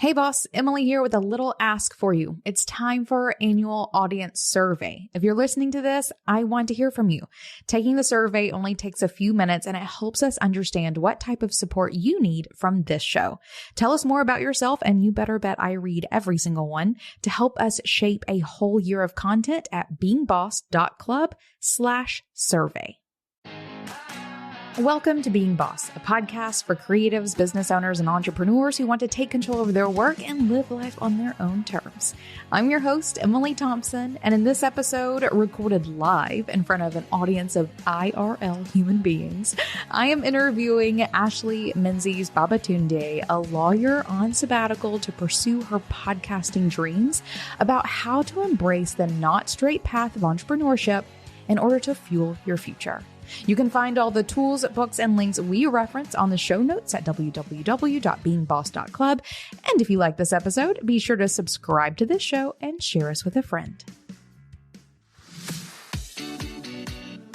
Hey boss, Emily here with a little ask for you. It's time for our annual audience survey. If you're listening to this, I want to hear from you. Taking the survey only takes a few minutes and it helps us understand what type of support you need from this show. Tell us more about yourself and you better bet I read every single one to help us shape a whole year of content at beingboss.club/survey. Welcome to Being Boss, a podcast for creatives, business owners, and entrepreneurs who want to take control of their work and live life on their own terms. I'm your host, Emily Thompson, and in this episode, recorded live in front of an audience of IRL human beings, I am interviewing Ashley Menzies Babatunde, a lawyer on sabbatical to pursue her podcasting dreams, about how to embrace the not straight path of entrepreneurship in order to fuel your future. You can find all the tools, books, and links we reference on the show notes at www.beingboss.club. And if you like this episode, be sure to subscribe to this show and share us with a friend.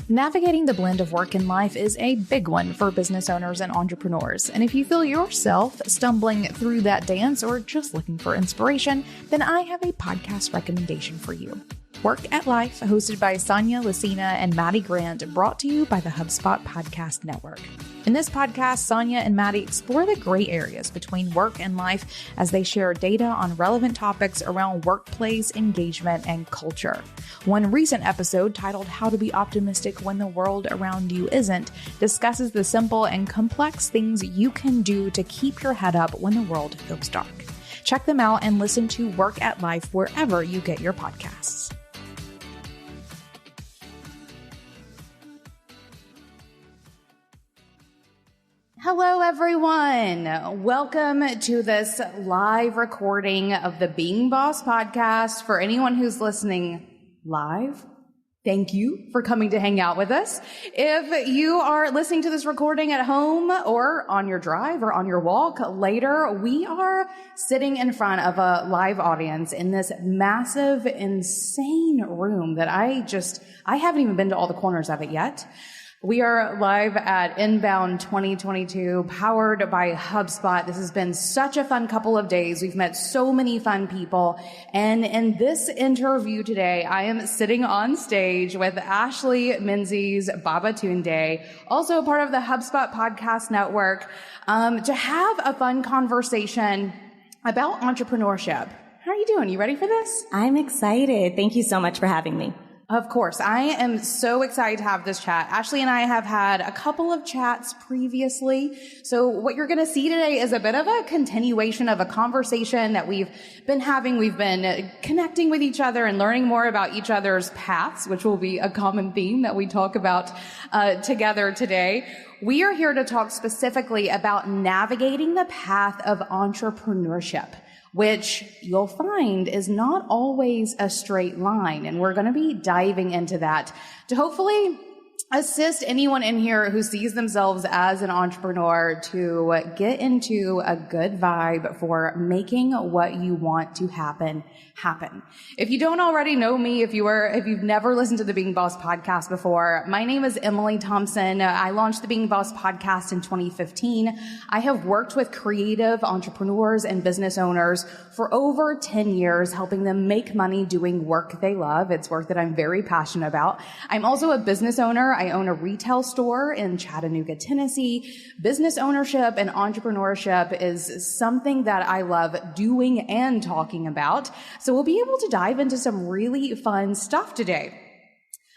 Navigating the blend of work and life is a big one for business owners and entrepreneurs. And if you feel yourself stumbling through that dance or just looking for inspiration, then I have a podcast recommendation for you. Work at Life, hosted by Sonia Lucina and Maddie Grant, brought to you by the Hubspot Podcast Network. In this podcast, Sonia and Maddie explore the gray areas between work and life as they share data on relevant topics around workplace engagement and culture. One recent episode, titled How to Be Optimistic When the World Around You Isn't, discusses the simple and complex things you can do to keep your head up when the world feels dark. Check them out and listen to Work at Life wherever you get your podcasts. Hello, everyone. Welcome to this live recording of the Being Boss podcast. For anyone who's listening live, thank you for coming to hang out with us. If you are listening to this recording at home or on your drive or on your walk later, we are sitting in front of a live audience in this massive, insane room that I haven't even been to all the corners of it yet. We are live at Inbound 2022, powered by HubSpot. This has been such a fun couple of days. We've met so many fun people. And in this interview today, I am sitting on stage with Ashley Menzies Babatunde, also part of the HubSpot Podcast Network, to have a fun conversation about entrepreneurship. How are you doing? You ready for this? I'm excited. Thank you so much for having me. Of course. I am so excited to have this chat. Ashley and I have had a couple of chats previously. So what you're going to see today is a bit of a continuation of a conversation that we've been having. We've been connecting with each other and learning more about each other's paths, which will be a common theme that we talk about together today. We are here to talk specifically about navigating the path of entrepreneurship, which you'll find is not always a straight line. And we're going to be diving into that to hopefully assist anyone in here who sees themselves as an entrepreneur to get into a good vibe for making what you want to happen. If you don't already know me, if you've never listened to the Being Boss podcast before, my name is Emily Thompson. I launched the Being Boss podcast in 2015. I have worked with creative entrepreneurs and business owners for over 10 years, helping them make money doing work they love. It's work that I'm very passionate about. I'm also a business owner. I own a retail store in Chattanooga, Tennessee. Business ownership and entrepreneurship is something that I love doing and talking about. So we'll be able to dive into some really fun stuff today.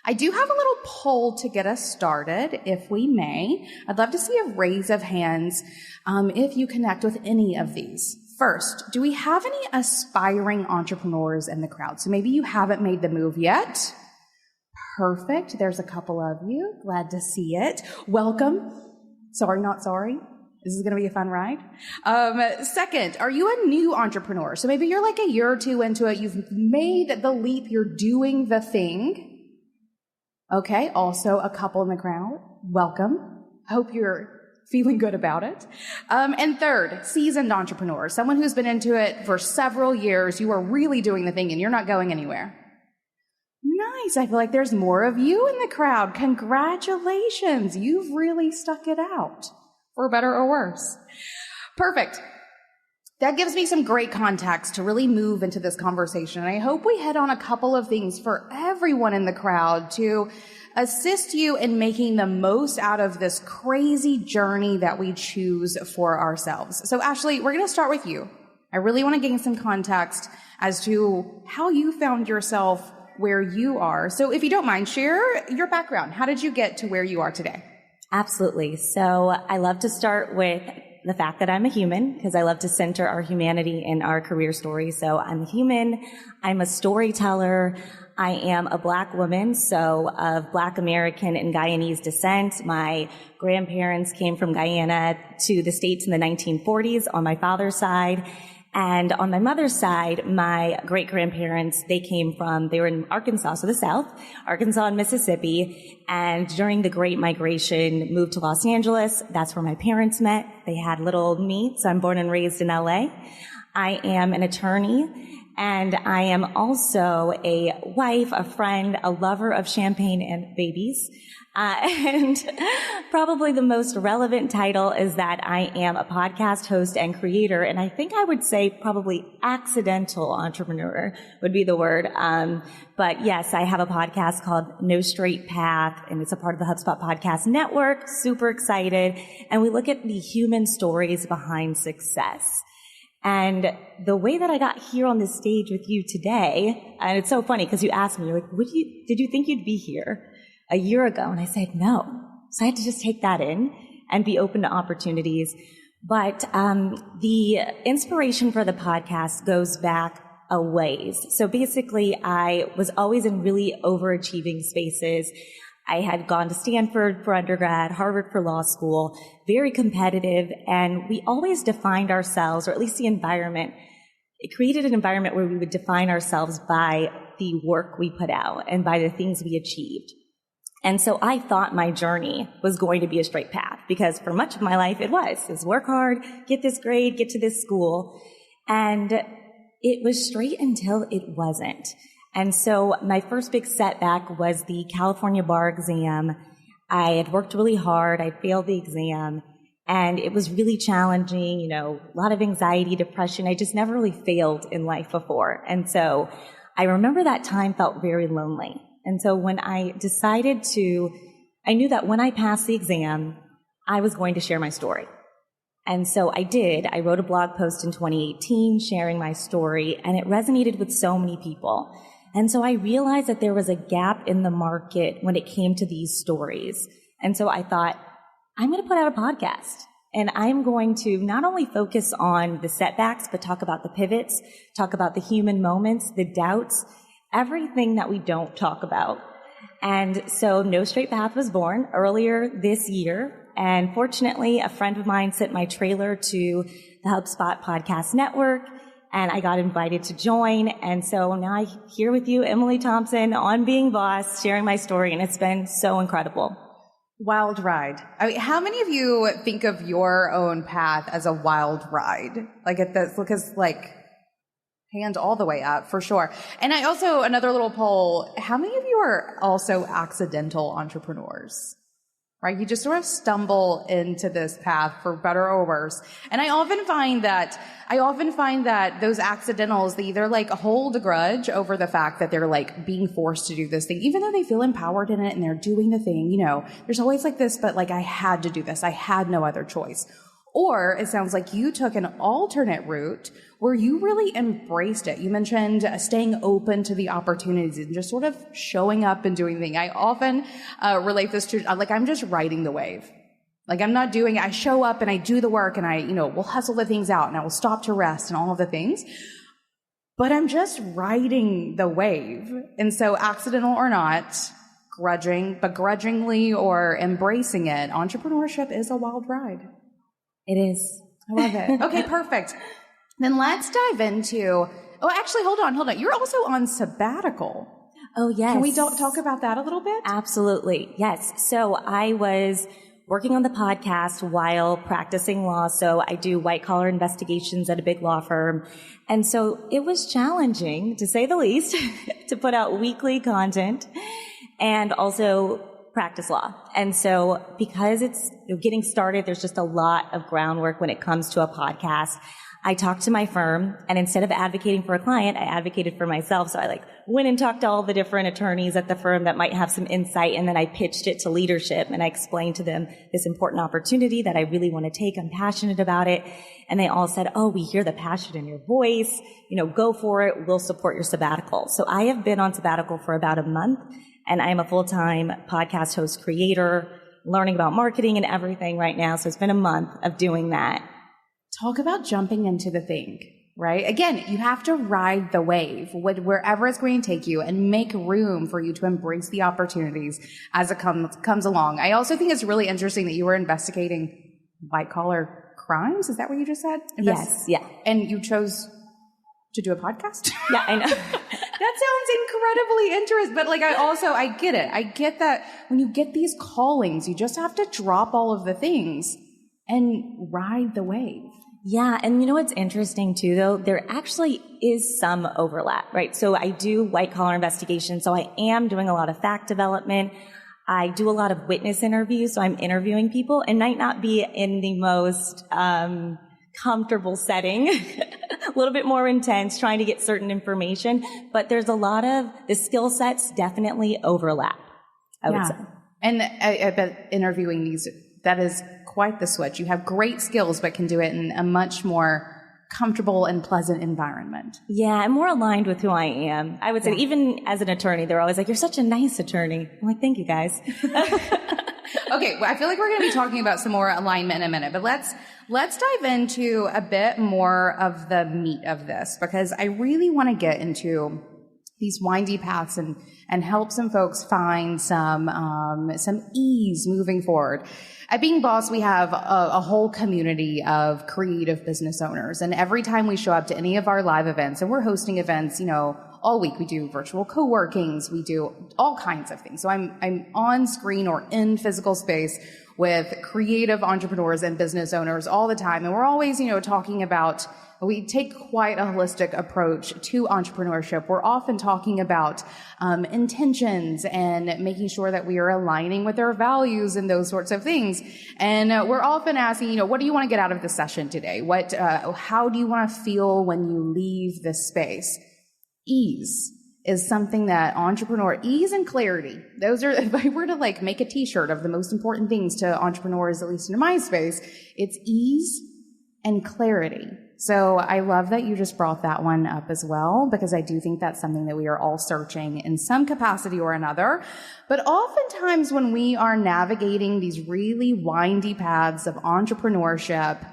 I do have a little poll to get us started, if we may. I'd love to see a raise of hands if you connect with any of these. First, do we have any aspiring entrepreneurs in the crowd? So maybe you haven't made the move yet. Perfect. There's a couple of you. Glad to see it. Welcome. Sorry, not sorry. This is going to be a fun ride. Second, are you a new entrepreneur? So maybe you're like a year or two into it. You've made the leap. You're doing the thing. Okay. Also a couple in the crowd. Welcome. Hope you're feeling good about it. And third, seasoned entrepreneur, someone who's been into it for several years. You are really doing the thing and you're not going anywhere. Nice. I feel like there's more of you in the crowd. Congratulations. You've really stuck it out, for better or worse. Perfect. That gives me some great context to really move into this conversation. And I hope we hit on a couple of things for everyone in the crowd to assist you in making the most out of this crazy journey that we choose for ourselves. So Ashley, we're going to start with you. I really want to gain some context as to how you found yourself where you are. So if you don't mind, share your background. How did you get to where you are today? Absolutely. So I love to start with the fact that I'm a human, because I love to center our humanity in our career story. So I'm a human. I'm a storyteller. I am a Black woman, so of Black American and Guyanese descent. My grandparents came from Guyana to the States in the 1940s on my father's side. And on my mother's side, my great-grandparents, they were in Arkansas, so the South, Arkansas and Mississippi. And during the Great Migration, moved to Los Angeles. That's where my parents met. They had little old me, so I'm born and raised in LA. I am an attorney. And I am also a wife, a friend, a lover of champagne and babies. And probably the most relevant title is that I am a podcast host and creator. And I think I would say probably accidental entrepreneur would be the word. But yes, I have a podcast called No Straight Path, and it's a part of the Hubspot Podcast Network. Super excited. And we look at the human stories behind success. And the way that I got here on this stage with you today, and it's so funny because you asked me, you're like, did you think you'd be here a year ago? And I said, no. So I had to just take that in and be open to opportunities. But the inspiration for the podcast goes back a ways. So basically, I was always in really overachieving spaces. I had gone to Stanford for undergrad, Harvard for law school, very competitive, and we always defined ourselves, or at least the environment. It created an environment where we would define ourselves by the work we put out and by the things we achieved. And so I thought my journey was going to be a straight path, because for much of my life it was work hard, get this grade, get to this school. And it was straight until it wasn't. And so my first big setback was the California bar exam. I had worked really hard. I failed the exam, and it was really challenging, a lot of anxiety, depression. I just never really failed in life before. And so I remember that time felt very lonely. And so when I decided I knew that when I passed the exam, I was going to share my story. And so I did. I wrote a blog post in 2018 sharing my story, and it resonated with so many people. And so I realized that there was a gap in the market when it came to these stories. And so I thought, I'm going to put out a podcast, and I'm going to not only focus on the setbacks, but talk about the pivots, talk about the human moments, the doubts, everything that we don't talk about. And so No Straight Path was born earlier this year. And fortunately, a friend of mine sent my trailer to the HubSpot Podcast Network, and I got invited to join. And so now I'm here with you, Emily Thompson, on Being Boss, sharing my story, and it's been so incredible. Wild ride. I mean, how many of you think of your own path as a wild ride? Because hand all the way up, for sure. And I also, another little poll, how many of you are also accidental entrepreneurs? Right? You just sort of stumble into this path for better or worse. And I often find that those accidentals, they either hold a grudge over the fact that they're being forced to do this thing, even though they feel empowered in it and they're doing the thing, there's always this, but I had to do this. I had no other choice. Or it sounds like you took an alternate route where you really embraced it. You mentioned staying open to the opportunities and just sort of showing up and doing the thing. I often relate this to, I'm just riding the wave. I'm not doing it. I show up and I do the work, and I, will hustle the things out, and I will stop to rest and all of the things. But I'm just riding the wave. And so accidental or not, grudgingly or embracing it, entrepreneurship is a wild ride. It is. I love it. Okay, perfect. Then let's dive into, actually, hold on. You're also on sabbatical. Oh, yes. Can we talk about that a little bit? Absolutely. Yes. So I was working on the podcast while practicing law. So I do white collar investigations at a big law firm. And so it was challenging, to say the least, to put out weekly content and also practice law. And so because it's getting started, there's just a lot of groundwork when it comes to a podcast. I talked to my firm, and instead of advocating for a client, I advocated for myself. So I went and talked to all the different attorneys at the firm that might have some insight, and then I pitched it to leadership, and I explained to them this important opportunity that I really want to take. I'm passionate about it. And they all said, oh, we hear the passion in your voice. Go for it. We'll support your sabbatical. So I have been on sabbatical for about a month, and I am a full-time podcast host creator, learning about marketing and everything right now. So it's been a month of doing that. Talk about jumping into the thing, right? Again, you have to ride the wave wherever it's going to take you and make room for you to embrace the opportunities as it comes along. I also think it's really interesting that you were investigating white-collar crimes. Is that what you just said? Yes, yeah. And you chose to do a podcast? Yeah, I know. That sounds incredibly interesting. But I get it. I get that when you get these callings, you just have to drop all of the things and ride the wave. Yeah, and what's interesting too, though? There actually is some overlap, right? So I do white-collar investigations, so I am doing a lot of fact development. I do a lot of witness interviews, so I'm interviewing people and might not be in the most comfortable setting, a little bit more intense, trying to get certain information, but there's a lot of the skill sets definitely overlap, I would say. And I bet interviewing these, that is quite the switch. You have great skills, but can do it in a much more comfortable and pleasant environment. Yeah, I'm more aligned with who I am. I would say, even as an attorney, they're always like, you're such a nice attorney. I'm like, thank you, guys. Okay, well, I feel like we're going to be talking about some more alignment in a minute, but let's dive into a bit more of the meat of this, because I really want to get into these windy paths and help some folks find some ease moving forward. At Being Boss, we have a whole community of creative business owners. And every time we show up to any of our live events, and we're hosting events, all week, we do virtual co-workings, we do all kinds of things. So I'm on screen or in physical space with creative entrepreneurs and business owners all the time. And we're always, talking about, we take quite a holistic approach to entrepreneurship. We're often talking about intentions and making sure that we are aligning with our values and those sorts of things. And we're often asking, what do you want to get out of the session today? How do you want to feel when you leave this space? Ease is something that ease and clarity, those are, if I were to make a t-shirt of the most important things to entrepreneurs, at least in my space, it's ease and clarity. So I love that you just brought that one up as well, because I do think that's something that we are all searching in some capacity or another. But oftentimes when we are navigating these really windy paths of entrepreneurship,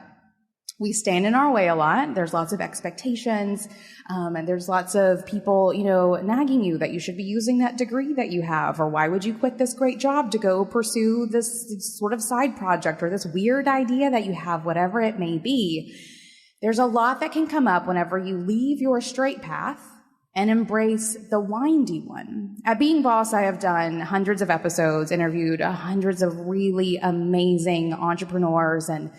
we stand in our way a lot. There's lots of expectations, and there's lots of people, nagging you that you should be using that degree that you have, or why would you quit this great job to go pursue this sort of side project or this weird idea that you have, whatever it may be. There's a lot that can come up whenever you leave your straight path and embrace the windy one. At Being Boss, I have done hundreds of episodes, interviewed hundreds of really amazing entrepreneurs and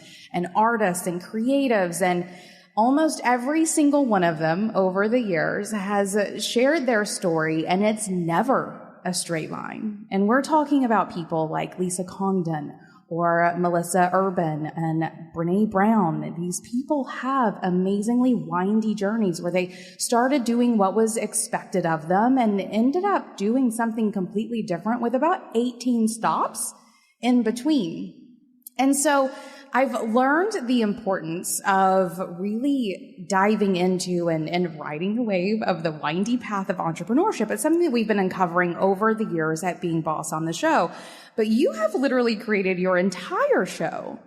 artists and creatives, and almost every single one of them over the years has shared their story, and it's never a straight line. And we're talking about people like Lisa Congdon, or Melissa Urban and Brene Brown. These people have amazingly windy journeys where they started doing what was expected of them and ended up doing something completely different with about 18 stops in between. And so I've learned the importance of really diving into and riding the wave of the windy path of entrepreneurship. It's something that we've been uncovering over the years at Being Boss on the show. But you have literally created your entire show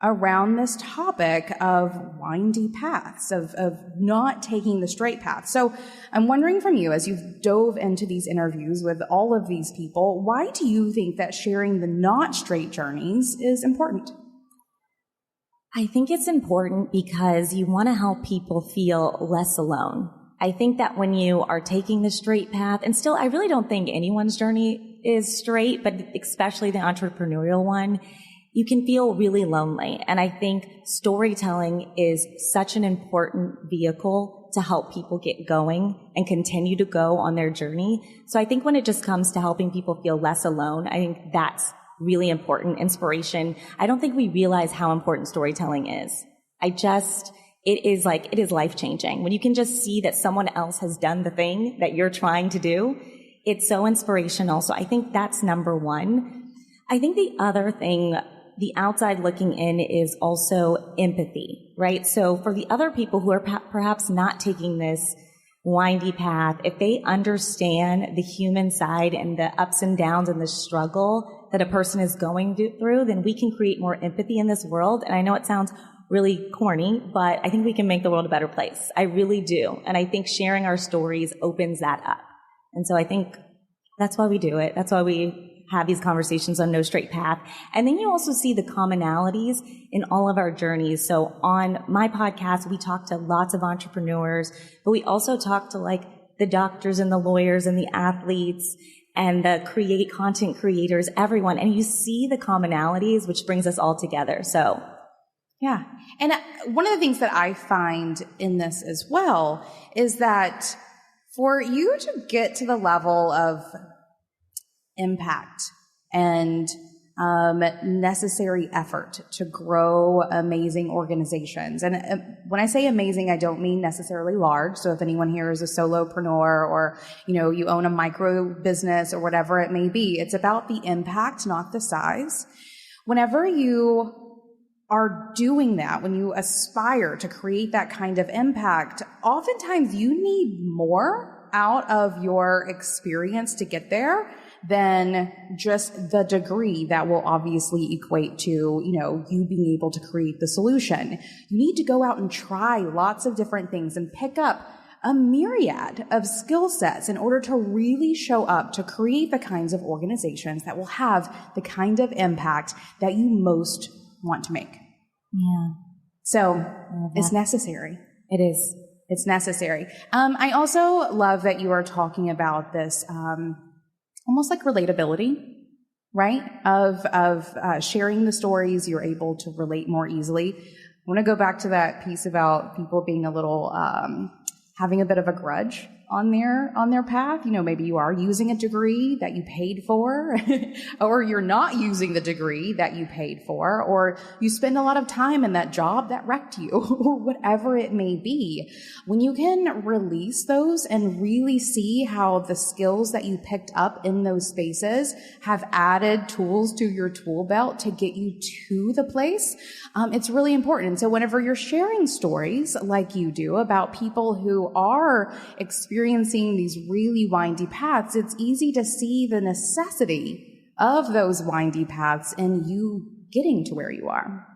around this topic of windy paths, of not taking the straight path. So I'm wondering from you, as you've dove into these interviews with all of these people, why do you think that sharing the not straight journeys is important? I think it's important because you want to help people feel less alone. I think that when you are taking the straight path, and still, I really don't think anyone's journey is straight, but especially the entrepreneurial one, you can feel really lonely. And I think storytelling is such an important vehicle to help people get going and continue to go on their journey. So I think when it just comes to helping people feel less alone, I think that's really important. Inspiration. I don't think we realize how important storytelling is. it is life-changing. When you can just see that someone else has done the thing that you're trying to do, it's so inspirational. So I think that's number one. I think the other thing, the outside looking in, is also empathy, right? So for the other people who are perhaps not taking this windy path, if they understand the human side and the ups and downs and the struggle that a person is going through, then we can create more empathy in this world. And I know it sounds really corny, but I think we can make the world a better place. I really do. And I think sharing our stories opens that up. And so I think that's why we do it. That's why we have these conversations on No Straight Path. And then you also see the commonalities in all of our journeys. So on my podcast, we talk to lots of entrepreneurs, but we also talk to like the doctors and the lawyers and the athletes and the content creators, everyone. And you see the commonalities, which brings us all together. So yeah. And one of the things that I find in this as well is that for you to get to the level of impact and necessary effort to grow amazing organizations. And when I say amazing, I don't mean necessarily large. So if anyone here is a solopreneur or, you own a micro business or whatever it may be, it's about the impact, not the size. Whenever you are doing that, when you aspire to create that kind of impact, oftentimes you need more out of your experience to get there than just the degree that will obviously equate to, you being able to create the solution. You need to go out and try lots of different things and pick up a myriad of skill sets in order to really show up to create the kinds of organizations that will have the kind of impact that you most want to make. Yeah. So it's necessary. It is. It's necessary. I also love that you are talking about this, almost like relatability, right? Of sharing the stories, you're able to relate more easily. I want to go back to that piece about people being a little, having a bit of a grudge on their path. Maybe you are using a degree that you paid for, or you're not using the degree that you paid for, or you spend a lot of time in that job that wrecked you, or whatever it may be. When you can release those and really see how the skills that you picked up in those spaces have added tools to your tool belt to get you to the place, it's really important. And so whenever you're sharing stories like you do about people who are experiencing these really windy paths, it's easy to see the necessity of those windy paths and you getting to where you are.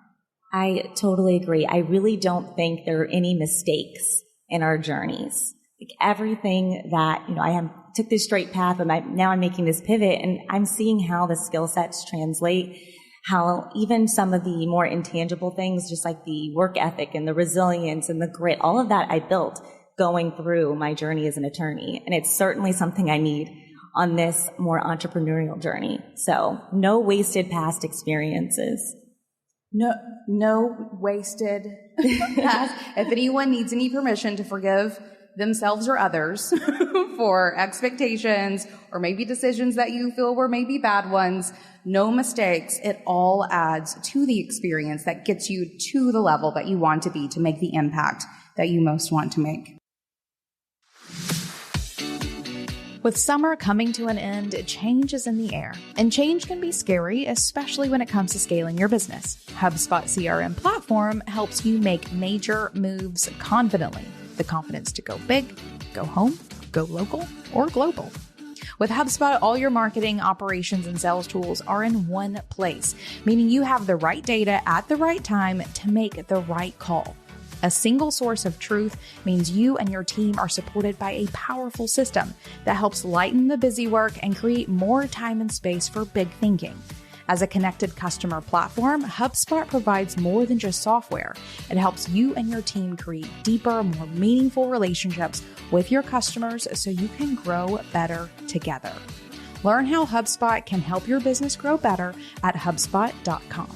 I totally agree. I really don't think there are any mistakes in our journeys. Like everything that, took this straight path, but now I'm making this pivot and I'm seeing how the skill sets translate, how even some of the more intangible things, just like the work ethic and the resilience and the grit, all of that I built going through my journey as an attorney. And it's certainly something I need on this more entrepreneurial journey. So no wasted past experiences. No wasted past. If anyone needs any permission to forgive themselves or others for expectations or maybe decisions that you feel were maybe bad ones, no mistakes. It all adds to the experience that gets you to the level that you want to be to make the impact that you most want to make. With summer coming to an end, change is in the air. And change can be scary, especially when it comes to scaling your business. Hubspot CRM Platform helps you make major moves confidently. The confidence to go big, go home, go local, or global. With HubSpot, all your marketing, operations, and sales tools are in one place, meaning you have the right data at the right time to make the right call. A single source of truth means you and your team are supported by a powerful system that helps lighten the busy work and create more time and space for big thinking. As a connected customer platform, HubSpot provides more than just software. It helps you and your team create deeper, more meaningful relationships with your customers so you can grow better together. Learn how HubSpot can help your business grow better at HubSpot.com.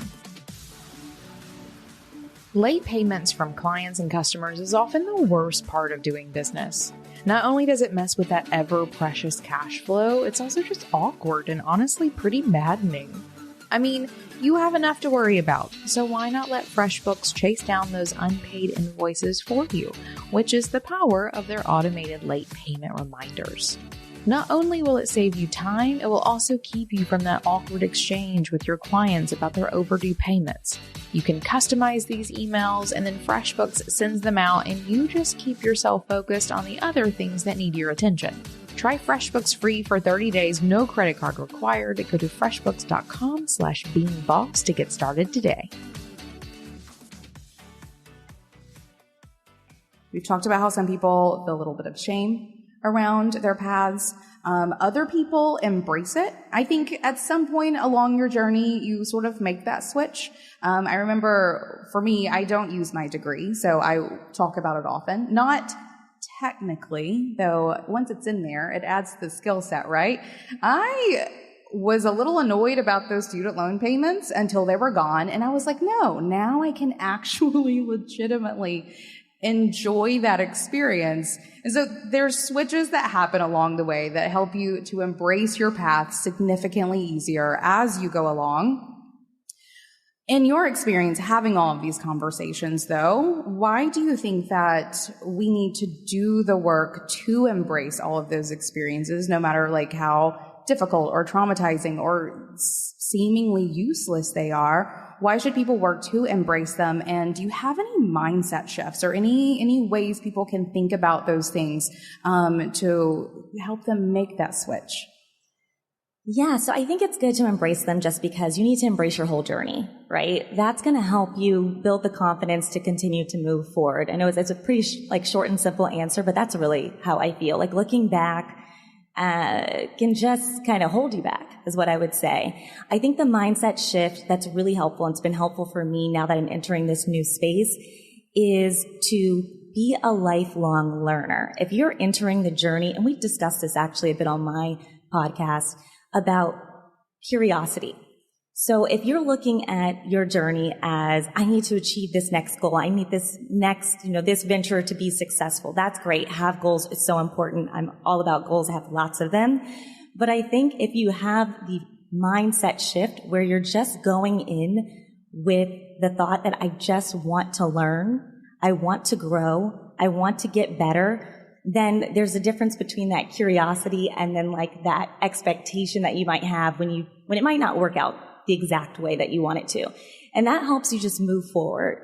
Late payments from clients and customers is often the worst part of doing business. Not only does it mess with that ever-precious cash flow, it's also just awkward and honestly pretty maddening. I mean, you have enough to worry about, so why not let FreshBooks chase down those unpaid invoices for you, which is the power of their automated late payment reminders. Not only will it save you time, it will also keep you from that awkward exchange with your clients about their overdue payments. You can customize these emails, and then FreshBooks sends them out, and you just keep yourself focused on the other things that need your attention. Try FreshBooks free for 30 days, no credit card required. Go to freshbooks.com/beingboss to get started today. We've talked about how some people feel a little bit of shame around their paths. Other people embrace it. I think at some point along your journey, you sort of make that switch. I remember for me, I don't use my degree, so I talk about it often. Not technically, though once it's in there, it adds to the skill set, right? I was a little annoyed about those student loan payments until they were gone. And I was like, no, now I can actually legitimately enjoy that experience. And so there's switches that happen along the way that help you to embrace your path significantly easier as you go along. In your experience having all of these conversations, though, why do you think that we need to do the work to embrace all of those experiences, no matter like how difficult or traumatizing or seemingly useless they are? Why should people work to embrace them? And do you have any mindset shifts or any ways people can think about those things to help them make that switch? Yeah, so I think it's good to embrace them just because you need to embrace your whole journey, right? That's going to help you build the confidence to continue to move forward. I know it's a pretty short and simple answer, but that's really how I feel. Like looking back can just kind of hold you back is what I would say. I think the mindset shift that's really helpful, and it's been helpful for me now that I'm entering this new space, is to be a lifelong learner. If you're entering the journey, and we've discussed this actually a bit on my podcast, about curiosity. So if you're looking at your journey as, I need to achieve this next goal, I need this next, this venture to be successful, that's great. Have goals. It's so important. I'm all about goals. I have lots of them. But I think if you have the mindset shift where you're just going in with the thought that I just want to learn, I want to grow, I want to get better, then there's a difference between that curiosity and then like that expectation that you might have when it might not work out the exact way that you want it to. And that helps you just move forward.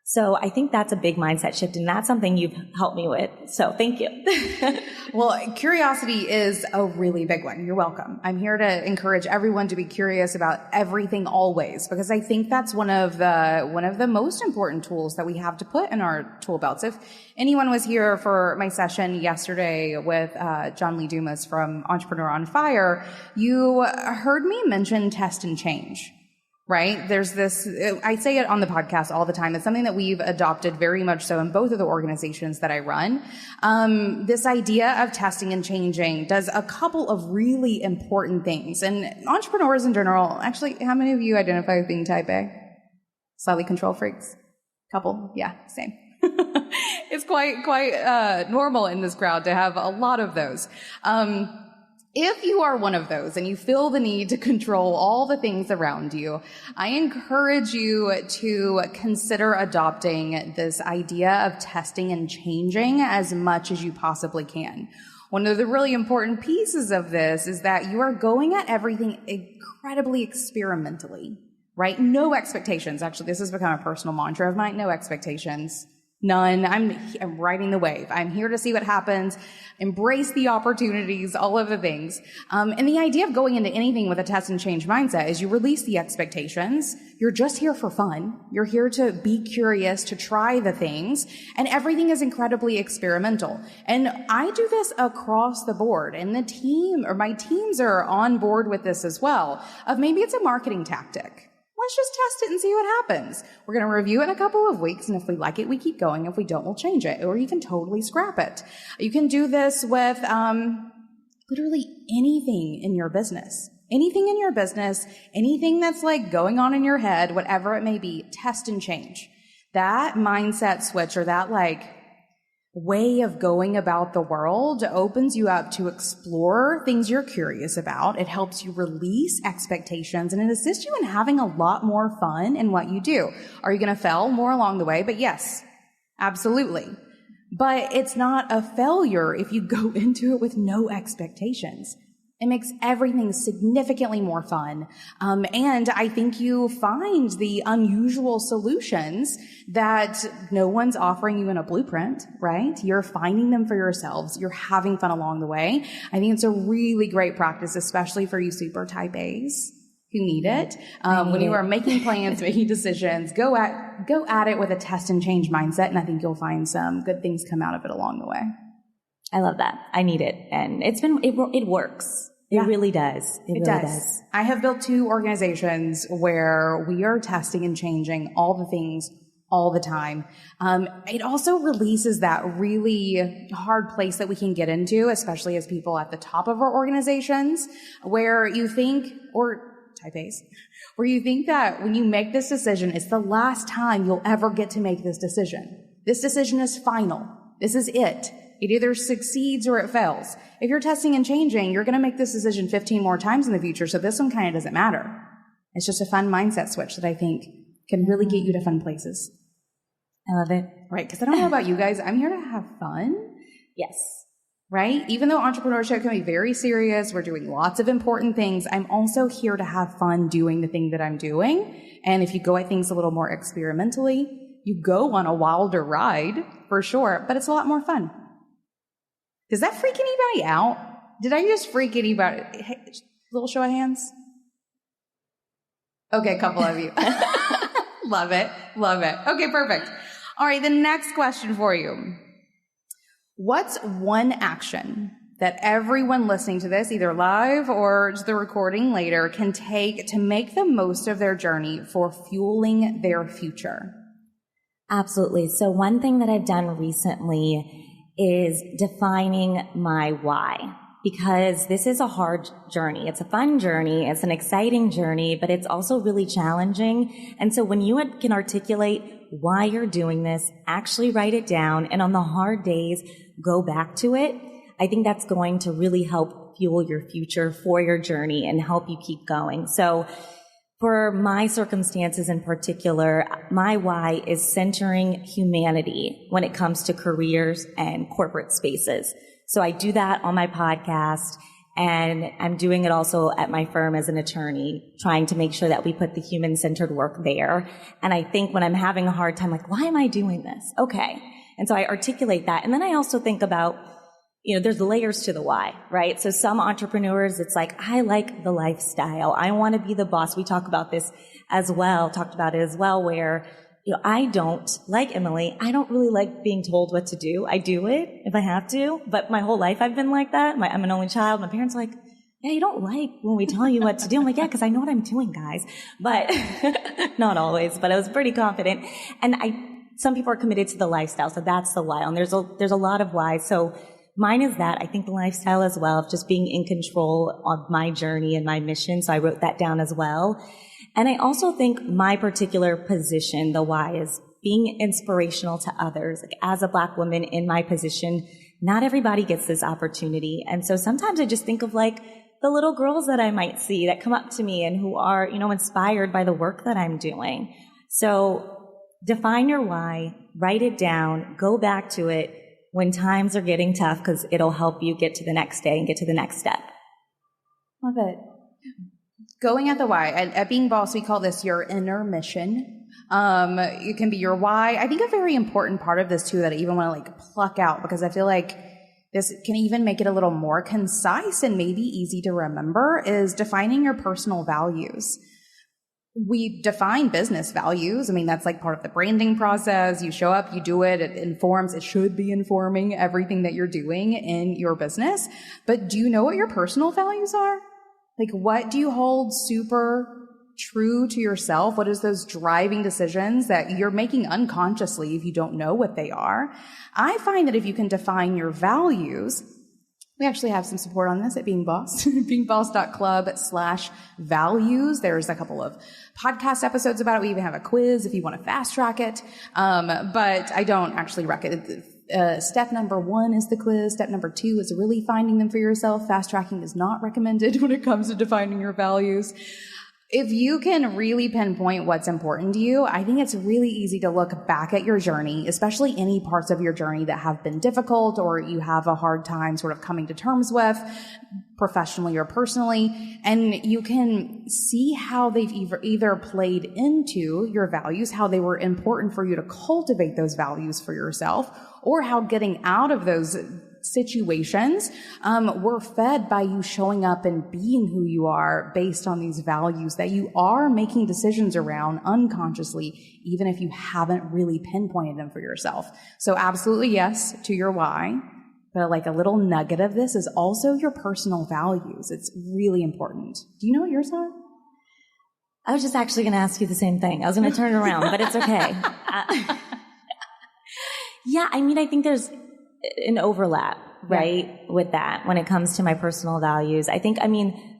So I think that's a big mindset shift, and that's something you've helped me with. So thank you. Well, curiosity is a really big one. You're welcome. I'm here to encourage everyone to be curious about everything always, because I think that's one of the most important tools that we have to put in our tool belts. If anyone was here for my session yesterday with John Lee Dumas from Entrepreneur on Fire, you heard me mention test and change. Right? There's this, I say it on the podcast all the time. It's something that we've adopted very much so in both of the organizations that I run. This idea of testing and changing does a couple of really important things. And entrepreneurs in general, actually, how many of you identify with being type A? Slightly control freaks? Couple? Yeah, same. It's quite normal in this crowd to have a lot of those. If you are one of those and you feel the need to control all the things around you, I encourage you to consider adopting this idea of testing and changing as much as you possibly can. One of the really important pieces of this is that you are going at everything incredibly experimentally, right? No expectations. Actually, this has become a personal mantra of mine. No expectations. None. I'm riding the wave. I'm here to see what happens, embrace the opportunities, all of the things. And the idea of going into anything with a test and change mindset is you release the expectations. You're just here for fun. You're here to be curious, to try the things, and everything is incredibly experimental. And I do this across the board, and the team, or my teams, are on board with this as well, of maybe it's a marketing tactic. Let's just test it and see what happens. We're going to review it in a couple of weeks, and if we like it, we keep going. If we don't, we'll change it, or you can totally scrap it. You can do this with literally anything in your business. Anything in your business, anything that's like going on in your head, whatever it may be, test and change. That mindset switch, or that way of going about the world opens you up to explore things you're curious about. It helps you release expectations, and it assists you in having a lot more fun in what you do. Are you going to fail more along the way? But yes, absolutely. But it's not a failure if you go into it with no expectations. It makes everything significantly more fun. And I think you find the unusual solutions that no one's offering you in a blueprint, right? You're finding them for yourselves. You're having fun along the way. I think it's a really great practice, especially for you super type A's who need it. When you are making plans, making decisions, go at it with a test and change mindset. And I think you'll find some good things come out of it along the way. I love that. I need it. And it works. It really does. It really does. I have built 2 organizations where we are testing and changing all the things all the time. It also releases that really hard place that we can get into, especially as people at the top of our organizations, where you think, or type A's, where you think that when you make this decision, it's the last time you'll ever get to make this decision. This decision is final. This is it. It either succeeds or it fails. If you're testing and changing, you're going to make this decision 15 more times in the future, so this one kind of doesn't matter. It's just a fun mindset switch that I think can really get you to fun places. I love it. Right, because I don't know about you guys, I'm here to have fun. Yes. Right? Even though entrepreneurship can be very serious, we're doing lots of important things, I'm also here to have fun doing the thing that I'm doing. And if you go at things a little more experimentally, you go on a wilder ride, for sure, but it's a lot more fun. Does that freak anybody out? Did I just freak anybody? Hey, little show of hands. Okay, a couple of you. Love it. Love it. Okay, perfect. All right, the next question for you. What's one action that everyone listening to this, either live or just the recording later, can take to make the most of their journey for fueling their future? Absolutely. So one thing that I've done recently is defining my why, because this is a hard journey. It's a fun journey. It's an exciting journey, but it's also really challenging. And so when you can articulate why you're doing this, actually write it down, and on the hard days, go back to it, I think that's going to really help fuel your future for your journey and help you keep going. So for my circumstances in particular, my why is centering humanity when it comes to careers and corporate spaces. So I do that on my podcast, and I'm doing it also at my firm as an attorney, trying to make sure that we put the human-centered work there. And I think when I'm having a hard time, like, why am I doing this? Okay. And so I articulate that. And then I also think about, there's layers to the why, right? So some entrepreneurs, it's like, I like the lifestyle. I want to be the boss. We talked about it as well, where, I don't, like Emily, I don't really like being told what to do. I do it if I have to, but my whole life I've been like that. I'm an only child. My parents are like, yeah, you don't like when we tell you what to do. I'm like, yeah, because I know what I'm doing, guys. But not always, but I was pretty confident. And some people are committed to the lifestyle. So that's the why. And there's a lot of whys. So mine is that. I think the lifestyle as well, of just being in control of my journey and my mission. So I wrote that down as well. And I also think my particular position, the why, is being inspirational to others. Like, as a Black woman in my position, not everybody gets this opportunity. And so sometimes I just think of like the little girls that I might see that come up to me and who are, inspired by the work that I'm doing. So define your why, write it down, go back to it when times are getting tough, because it'll help you get to the next day and get to the next step. Love it. Going at the why. At Being Boss, we call this your inner mission. It can be your why. I think a very important part of this too that I even want to pluck out, because I feel like this can even make it a little more concise and maybe easy to remember, is defining your personal values. We define business values. I mean, that's part of the branding process. You show up, you do it, it should be informing everything that you're doing in your business. But do you know what your personal values are? What do you hold super true to yourself? What is those driving decisions that you're making unconsciously if you don't know what they are? I find that if you can define your values, we actually have some support on this at Being Boss, beingboss.club/values. There's a couple of podcast episodes about it. We even have a quiz if you want to fast track it. But I don't actually Step number 1 is the quiz. Step number 2 is really finding them for yourself. Fast tracking is not recommended when it comes to defining your values. If you can really pinpoint what's important to you, I think it's really easy to look back at your journey, especially any parts of your journey that have been difficult or you have a hard time sort of coming to terms with, professionally or personally, and you can see how they've either played into your values, how they were important for you to cultivate those values for yourself, or how getting out of those situations were fed by you showing up and being who you are based on these values that you are making decisions around unconsciously, even if you haven't really pinpointed them for yourself. So absolutely yes to your why, but like a little nugget of this is also your personal values. It's really important. Do you know what yours are? I was just actually going to ask you the same thing. I was going to turn it around, but it's okay. Yeah, I mean, I think there's an overlap, right, with that when it comes to my personal values. I think,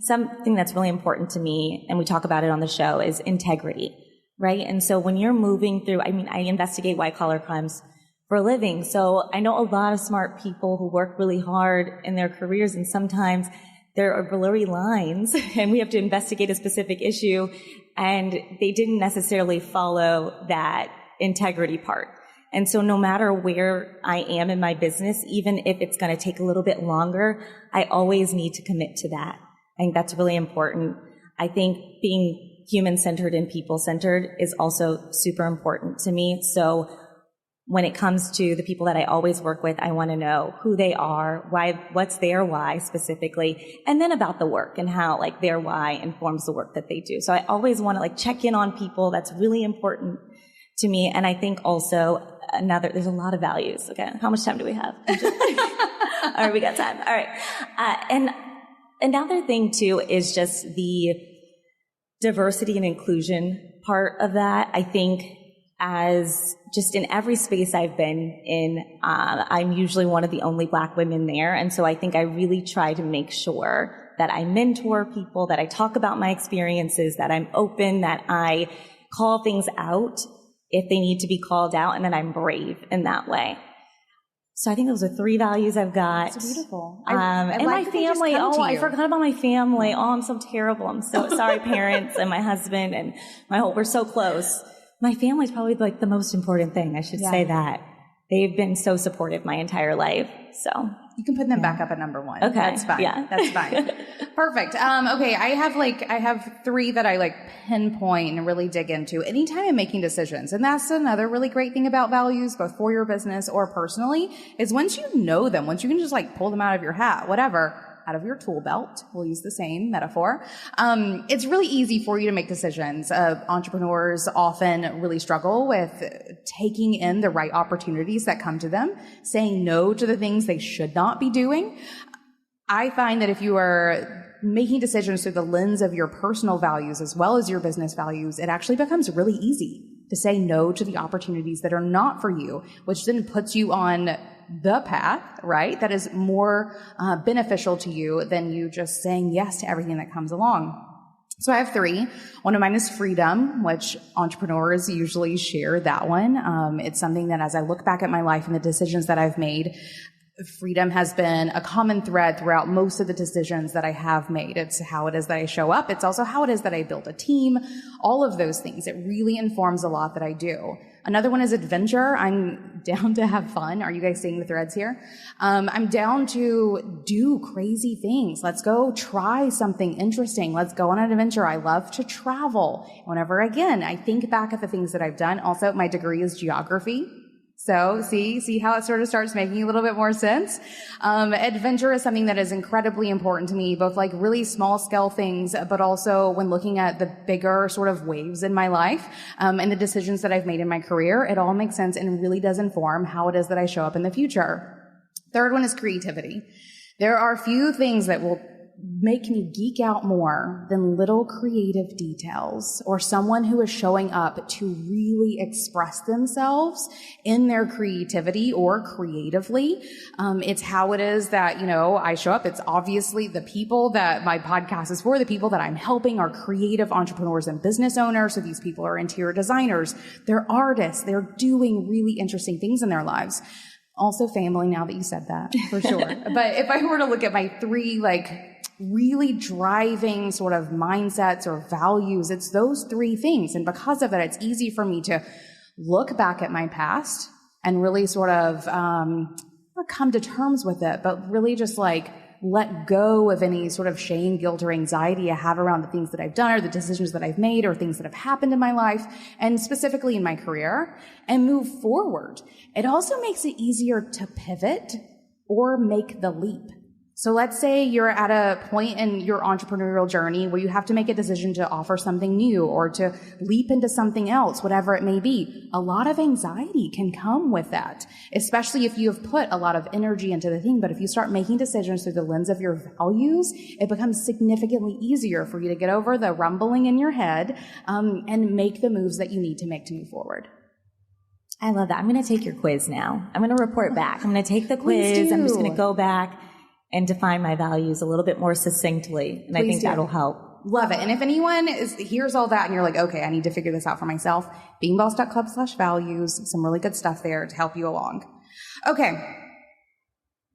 something that's really important to me, and we talk about it on the show, is integrity, right? And so when you're moving through, I investigate white-collar crimes for a living. So I know a lot of smart people who work really hard in their careers, and sometimes there are blurry lines and we have to investigate a specific issue, and they didn't necessarily follow that integrity part. And so no matter where I am in my business, even if it's going to take a little bit longer, I always need to commit to that. I think that's really important. I think being human-centered and people-centered is also super important to me. So when it comes to the people that I always work with, I want to know who they are, why, what's their why specifically, and then about the work and how like their why informs the work that they do. So I always want to like check in on people. That's really important to me. And I think also there's a lot of values. Okay. How much time do we have? All right. We got time. All right. And another thing too is just the diversity and inclusion part of that. I think as just in every space I've been in, I'm usually one of the only Black women there. And so I think I really try to make sure that I mentor people, that I talk about my experiences, that I'm open, that I call things out if they need to be called out, and that I'm brave in that way. So I think those are 3 values I've got. That's beautiful. And my family. Oh, I forgot about my family. Oh, I'm so terrible. I'm so sorry, parents and my husband and we're so close. My family's probably like the most important thing. I should say that. They've been so supportive my entire life. So you can put them back up at number 1. Okay. That's fine. Yeah. That's fine. Perfect. Okay. I have 3 that I like pinpoint and really dig into anytime I'm making decisions. And that's another really great thing about values, both for your business or personally, is once you know them, once you can just like pull them out of your hat, whatever, out of your tool belt, we'll use the same metaphor, it's really easy for you to make decisions. Entrepreneurs often really struggle with taking in the right opportunities that come to them, saying no to the things they should not be doing. I find that if you are making decisions through the lens of your personal values as well as your business values, it actually becomes really easy to say no to the opportunities that are not for you, which then puts you on the path, right, that is more beneficial to you than you just saying yes to everything that comes along. So I have 3. One of mine is freedom, which entrepreneurs usually share that one. It's something that as I look back at my life and the decisions that I've made, freedom has been a common thread throughout most of the decisions that I have made. It's how it is that I show up. It's also how it is that I build a team. All of those things. It really informs a lot that I do. Another one is adventure. I'm down to have fun. Are you guys seeing the threads here? I'm down to do crazy things. Let's go try something interesting. Let's go on an adventure. I love to travel. Whenever, again, I think back at the things that I've done. Also, my degree is geography. So see how it sort of starts making a little bit more sense. Adventure is something that is incredibly important to me, both like really small scale things, but also when looking at the bigger sort of waves in my life, and the decisions that I've made in my career. It all makes sense and really does inform how it is that I show up in the future. Third one is creativity. There are few things that will make me geek out more than little creative details or someone who is showing up to really express themselves in their creativity or creatively. It's how it is that, I show up. It's obviously the people that my podcast is for. The people that I'm helping are creative entrepreneurs and business owners. So these people are interior designers. They're artists. They're doing really interesting things in their lives. Also family, now that you said that, for sure. But if I were to look at my three, really driving sort of mindsets or values, it's those three things. And because of it, it's easy for me to look back at my past and really sort of not come to terms with it, but really just let go of any sort of shame, guilt, or anxiety I have around the things that I've done or the decisions that I've made or things that have happened in my life, and specifically in my career, and move forward. It also makes it easier to pivot or make the leap. So let's say you're at a point in your entrepreneurial journey where you have to make a decision to offer something new or to leap into something else, whatever it may be. A lot of anxiety can come with that, especially if you have put a lot of energy into the thing. But if you start making decisions through the lens of your values, it becomes significantly easier for you to get over the rumbling in your head and make the moves that you need to make to move forward. I love that. I'm going to take your quiz now. I'm going to report back. I'm going to take the quiz. I'm just going to go back and define my values a little bit more succinctly. And I think that'll help. Love it. And if anyone hears all that and you're like, okay, I need to figure this out for myself, beingboss.club/values, some really good stuff there to help you along. Okay.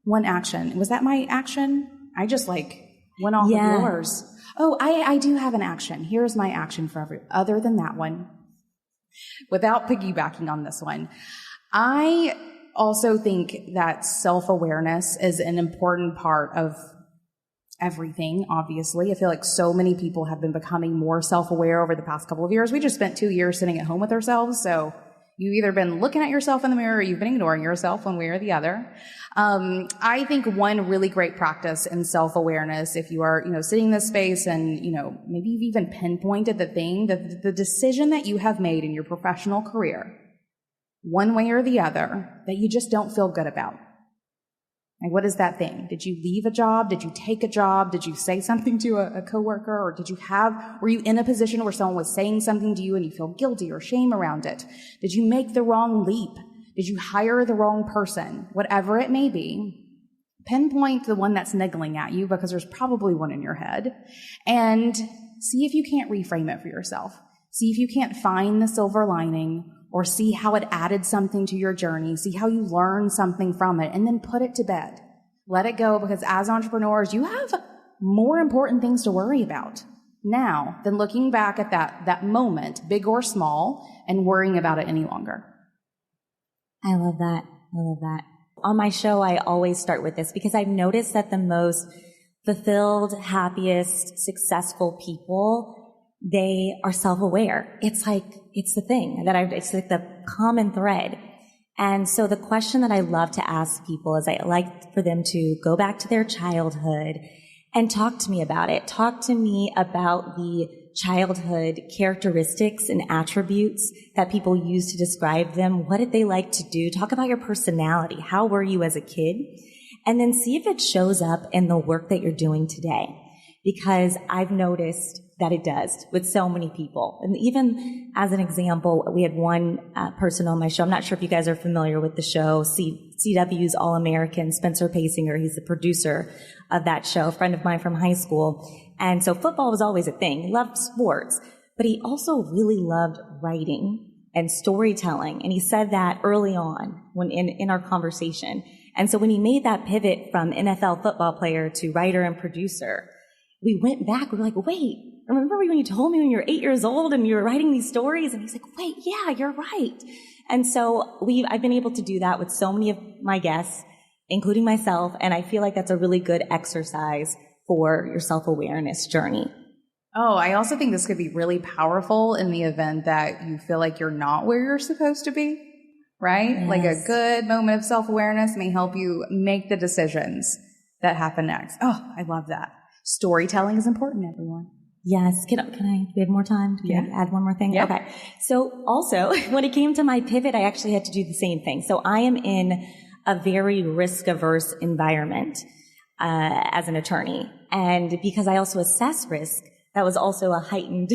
One action. Was that my action? I just went off of yours. Oh, I do have an action. Here's my action for other than that one. Without piggybacking on this one. I also think that self-awareness is an important part of everything, obviously. I feel like so many people have been becoming more self-aware over the past couple of years. We just spent 2 years sitting at home with ourselves, so you've either been looking at yourself in the mirror or you've been ignoring yourself one way or the other. I think one really great practice in self-awareness, if you are, sitting in this space and, maybe you've even pinpointed the decision that you have made in your professional career, one way or the other, that you just don't feel good about. What is that thing? Did you leave a job? Did you take a job? Did you say something to a coworker? Or were you in a position where someone was saying something to you and you feel guilty or shame around it? Did you make the wrong leap? Did you hire the wrong person? Whatever it may be, pinpoint the one that's niggling at you, because there's probably one in your head, and see if you can't reframe it for yourself. See if you can't find the silver lining, or see how it added something to your journey, see how you learned something from it, and then put it to bed. Let it go, because as entrepreneurs, you have more important things to worry about now than looking back at that moment, big or small, and worrying about it any longer. I love that. I love that. On my show, I always start with this because I've noticed that the most fulfilled, happiest, successful people, they are self-aware. It's the thing it's like the common thread. And so the question that I love to ask people is I like for them to go back to their childhood and talk to me about it. Talk to me about the childhood characteristics and attributes that people use to describe them. What did they like to do? Talk about your personality. How were you as a kid? And then see if it shows up in the work that you're doing today. Because I've noticed that it does with so many people. And even as an example, we had one person on my show. I'm not sure if you guys are familiar with the show, CW's All-American, Spencer Pasinger. He's the producer of that show, a friend of mine from high school. And so football was always a thing. He loved sports, but he also really loved writing and storytelling. And he said that early on when in our conversation. And so when he made that pivot from NFL football player to writer and producer, we went back. We were like, wait, remember when you told me when you were 8 years old and you were writing these stories? And he's like, wait, yeah, you're right. And so I've been able to do that with so many of my guests, including myself. And I feel like that's a really good exercise for your self-awareness journey. Oh, I also think this could be really powerful in the event that you feel like you're not where you're supposed to be, right? Yes. Like a good moment of self-awareness may help you make the decisions that happen next. Oh, I love that. Storytelling is important, everyone. Yes. Can I, do we have more time? Can I add one more thing? Yeah. Okay. So also, when it came to my pivot, I actually had to do the same thing. So I am in a very risk-averse environment as an attorney. And because I also assess risk, that was also a heightened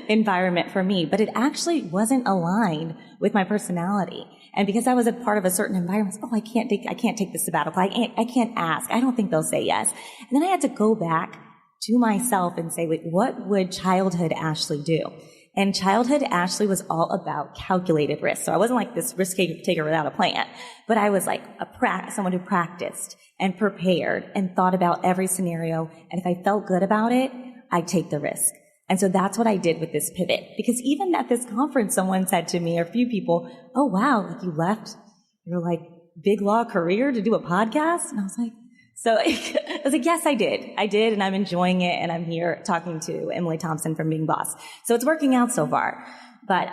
environment for me. But it actually wasn't aligned with my personality. And because I was a part of a certain environment, I can't take the sabbatical. I can't ask. I don't think they'll say yes. And then I had to go back to myself and say, wait, what would childhood Ashley do? And childhood Ashley was all about calculated risk. So I wasn't like this risk taker without a plan, but I was like someone who practiced and prepared and thought about every scenario. And if I felt good about it, I'd take the risk. And so that's what I did with this pivot. Because even at this conference, someone said to me, or a few people, oh, wow, like you left your like big law career to do a podcast? And I was like, yes, I did. And I'm enjoying it. And I'm here talking to Emily Thompson from Being Boss. So it's working out so far. But,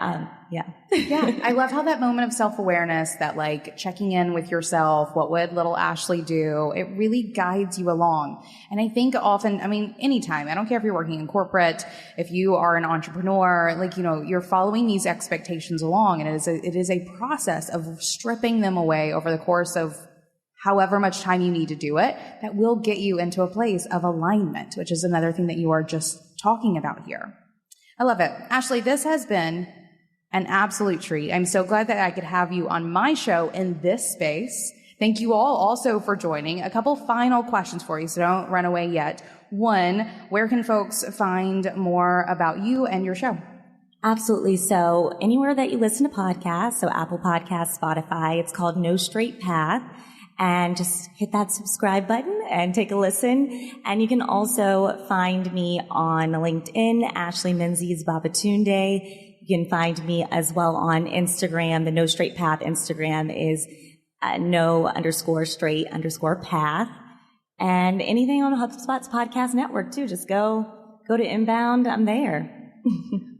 yeah. Yeah. I love how that moment of self-awareness, that like checking in with yourself, what would little Ashley do? It really guides you along. And I think often, anytime, I don't care if you're working in corporate, if you are an entrepreneur, like, you're following these expectations along, and it is a process of stripping them away over the course of however much time you need to do it, that will get you into a place of alignment, which is another thing that you are just talking about here. I love it. Ashley, this has been an absolute treat. I'm so glad that I could have you on my show in this space. Thank you all also for joining. A couple final questions for you, so don't run away yet. One, where can folks find more about you and your show? Absolutely. So anywhere that you listen to podcasts, so Apple Podcasts, Spotify, it's called No Straight Path. And just hit that subscribe button and take a listen. And you can also find me on LinkedIn, Ashley Menzies Babatunde. You can find me as well on Instagram. The No Straight Path Instagram is no_straight_path. And anything on HubSpot's podcast network too. Just go to Inbound. I'm there.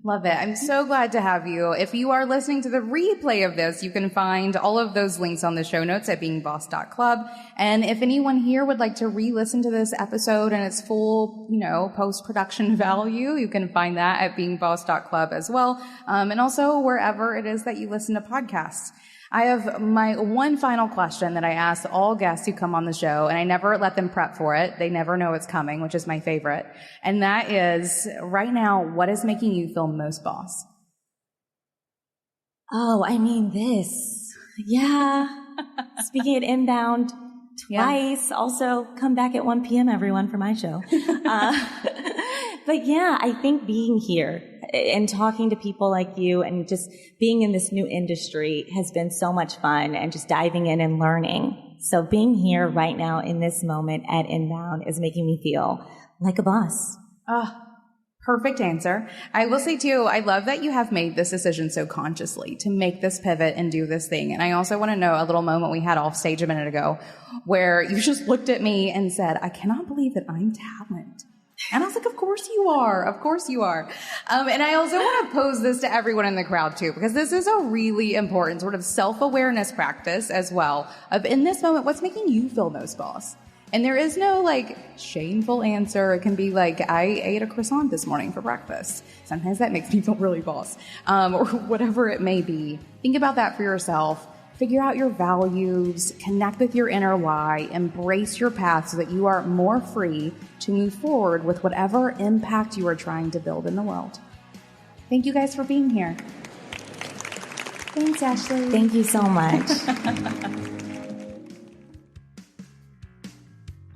Love it. I'm so glad to have you. If you are listening to the replay of this, you can find all of those links on the show notes at beingboss.club. And if anyone here would like to re-listen to this episode and its full, post-production value, you can find that at beingboss.club as well. And also wherever it is that you listen to podcasts. I have my one final question that I ask all guests who come on the show, and I never let them prep for it. They never know it's coming, which is my favorite. And that is, right now, what is making you feel most boss? Oh, this. Yeah. Speaking at Inbound twice. Yeah. Also, come back at 1 p.m., everyone, for my show. But yeah, I think being here and talking to people like you and just being in this new industry has been so much fun, and just diving in and learning. So being here right now in this moment at Inbound is making me feel like a boss. Perfect answer. I will say too, I love that you have made this decision so consciously to make this pivot and do this thing. And I also want to know a little moment we had off stage a minute ago where you just looked at me and said, I cannot believe that I'm talent. And I was like, of course you are. Of course you are. And I also want to pose this to everyone in the crowd too, because this is a really important sort of self-awareness practice as well of, in this moment, what's making you feel most boss? And there is no shameful answer. It can be I ate a croissant this morning for breakfast. Sometimes that makes me feel really boss, or whatever it may be. Think about that for yourself. Figure out your values, connect with your inner why, embrace your path so that you are more free to move forward with whatever impact you are trying to build in the world. Thank you guys for being here. Thanks, Ashley. Thank you so much.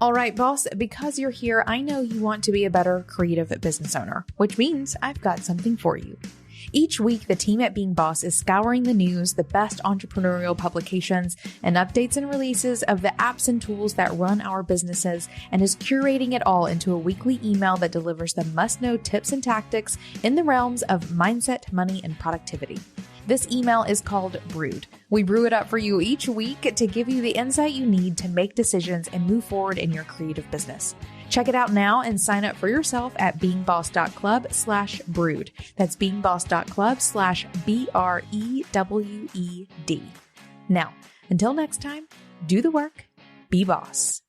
All right, boss, because you're here, I know you want to be a better creative business owner, which means I've got something for you. Each week, the team at Being Boss is scouring the news, the best entrepreneurial publications, and updates and releases of the apps and tools that run our businesses, and is curating it all into a weekly email that delivers the must-know tips and tactics in the realms of mindset, money, and productivity. This email is called Brewed. We brew it up for you each week to give you the insight you need to make decisions and move forward in your creative business. Check it out now and sign up for yourself at beingboss.club/brewed. That's beingboss.club/BREWED. Now, until next time, do the work, be boss.